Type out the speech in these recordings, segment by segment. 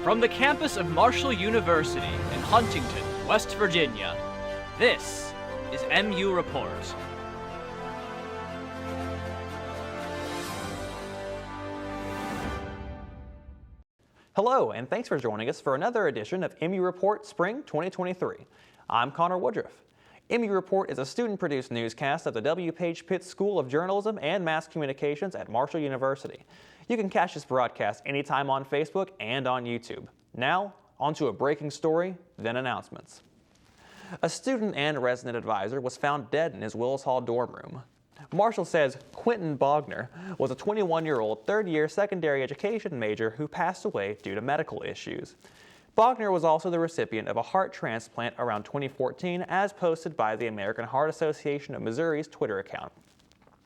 From the campus of Marshall University in Huntington, West Virginia, this is MU Report. Hello, and thanks for joining us for another edition of MU Report Spring 2023. I'm Connor Woodruff. MU Report is a student-produced newscast of the W. Page Pitts School of Journalism and Mass Communications at Marshall University. You can catch this broadcast anytime on Facebook and on YouTube. Now, on to a breaking story, then announcements. A student and resident advisor was found dead in his Willis Hall dorm room. Marshall says Quentin Bogner was a 21-year-old third-year secondary education major who passed away due to medical issues. Bogner was also the recipient of a heart transplant around 2014, as posted by the American Heart Association of Missouri's Twitter account.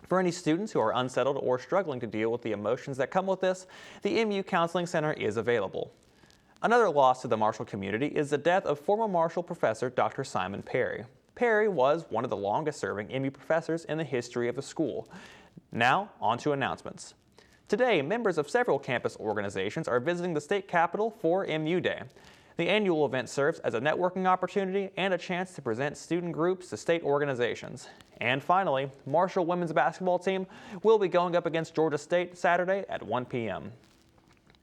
For any students who are unsettled or struggling to deal with the emotions that come with this, the MU Counseling Center is available. Another loss to the Marshall community is the death of former Marshall professor Dr. Simon Perry. Perry was one of the longest-serving MU professors in the history of the school. Now, on to announcements. Today, members of several campus organizations are visiting the state capitol for MU Day. The annual event serves as a networking opportunity and a chance to present student groups to state organizations. And finally, Marshall women's basketball team will be going up against Georgia State Saturday at 1 p.m.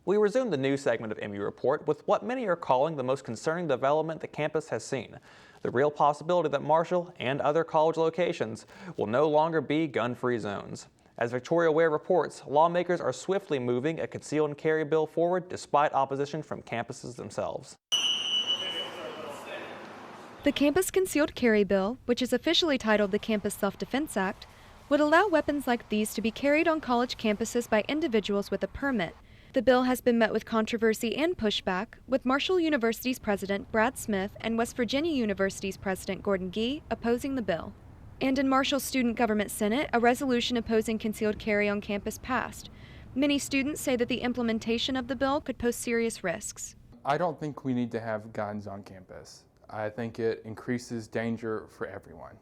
We resume the news segment of MU Report with what many are calling the most concerning development the campus has seen: the real possibility that Marshall and other college locations will no longer be gun-free zones. As Victoria Ware reports, lawmakers are swiftly moving a concealed carry bill forward despite opposition from campuses themselves. The Campus Concealed Carry Bill, which is officially titled the Campus Self-Defense Act, would allow weapons like these to be carried on college campuses by individuals with a permit. The bill has been met with controversy and pushback, with Marshall University's president Brad Smith and West Virginia University's president Gordon Gee opposing the bill. And in Marshall's Student Government Senate, a resolution opposing concealed carry on campus passed. Many students say that the implementation of the bill could pose serious risks. I don't think we need to have guns on campus. I think it increases danger for everyone.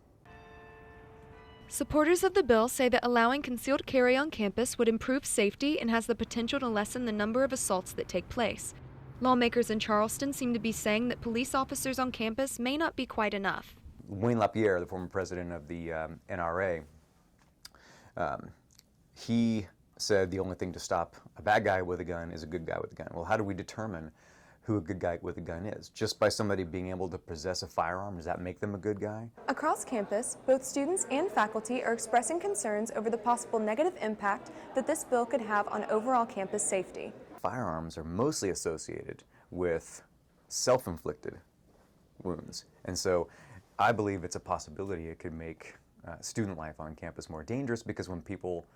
Supporters of the bill say that allowing concealed carry on campus would improve safety and has the potential to lessen the number of assaults that take place. Lawmakers in Charleston seem to be saying that police officers on campus may not be quite enough. Wayne LaPierre, the former president of the NRA, he said the only thing to stop a bad guy with a gun is a good guy with a gun. Well, how do we determine who a good guy with a gun is? Just by somebody being able to possess a firearm, does that make them a good guy? Across campus, both students and faculty are expressing concerns over the possible negative impact that this bill could have on overall campus safety. Firearms are mostly associated with self-inflicted wounds, and so I believe it's a possibility it could make student life on campus more dangerous, because when people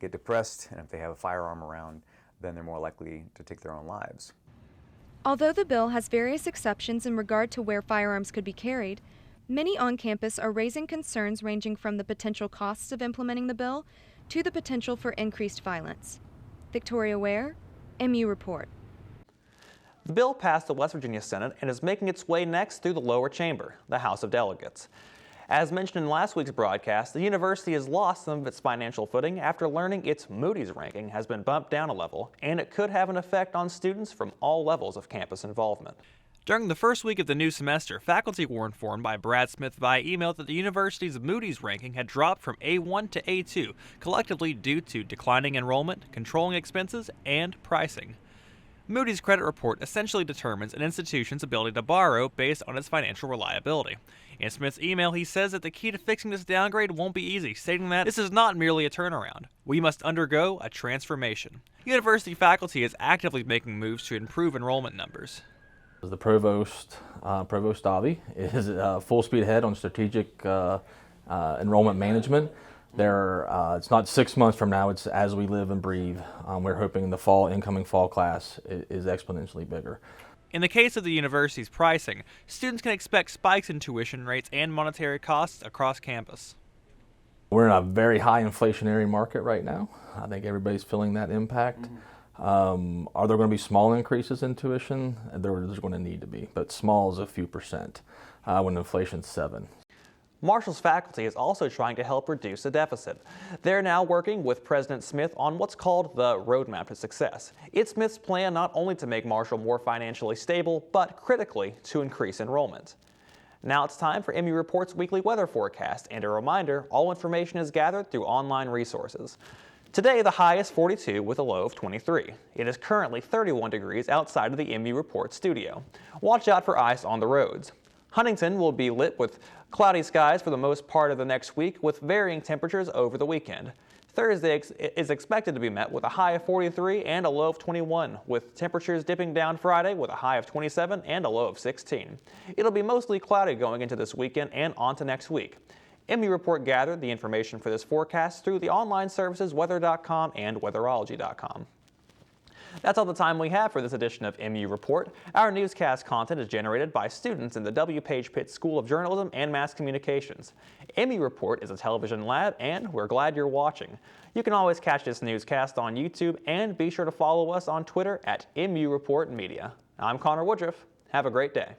get depressed and if they have a firearm around, then they're more likely to take their own lives. Although the bill has various exceptions in regard to where firearms could be carried, many on campus are raising concerns ranging from the potential costs of implementing the bill to the potential for increased violence. Victoria Ware, MU Report. The bill passed the West Virginia Senate and is making its way next through the lower chamber, the House of Delegates. As mentioned in last week's broadcast, the university has lost some of its financial footing after learning its Moody's ranking has been bumped down a level, and it could have an effect on students from all levels of campus involvement. During the first week of the new semester, faculty were informed by Brad Smith via email that the university's Moody's ranking had dropped from A1 to A2, collectively due to declining enrollment, controlling expenses, and pricing. Moody's credit report essentially determines an institution's ability to borrow based on its financial reliability. In Smith's email, he says that the key to fixing this downgrade won't be easy, stating that this is not merely a turnaround. We must undergo a transformation. University faculty is actively making moves to improve enrollment numbers. The Provost Avi, is full speed ahead on strategic enrollment management. It's not 6 months from now, it's as we live and breathe. We're hoping the incoming fall class is exponentially bigger. In the case of the university's pricing, students can expect spikes in tuition rates and monetary costs across campus. We're in a very high inflationary market right now. I think everybody's feeling that impact. Are there going to be small increases in tuition? There's going to need to be, but small is a few percent when inflation's 7%. Marshall's faculty is also trying to help reduce the deficit. They're now working with President Smith on what's called the Roadmap to Success. It's Smith's plan not only to make Marshall more financially stable, but critically to increase enrollment. Now it's time for MU Report's weekly weather forecast, and a reminder, all information is gathered through online resources. Today, the high is 42 with a low of 23. It is currently 31 degrees outside of the MU Report studio. Watch out for ice on the roads. Huntington will be lit with cloudy skies for the most part of the next week, with varying temperatures over the weekend. Thursday is expected to be met with a high of 43 and a low of 21, with temperatures dipping down Friday with a high of 27 and a low of 16. It'll be mostly cloudy going into this weekend and on to next week. MU Report gathered the information for this forecast through the online services weather.com and weatherology.com. That's all the time we have for this edition of MU Report. Our newscast content is generated by students in the W. Page Pitt School of Journalism and Mass Communications. MU Report is a television lab, and we're glad you're watching. You can always catch this newscast on YouTube, and be sure to follow us on Twitter at MU Report Media. I'm Connor Woodruff. Have a great day.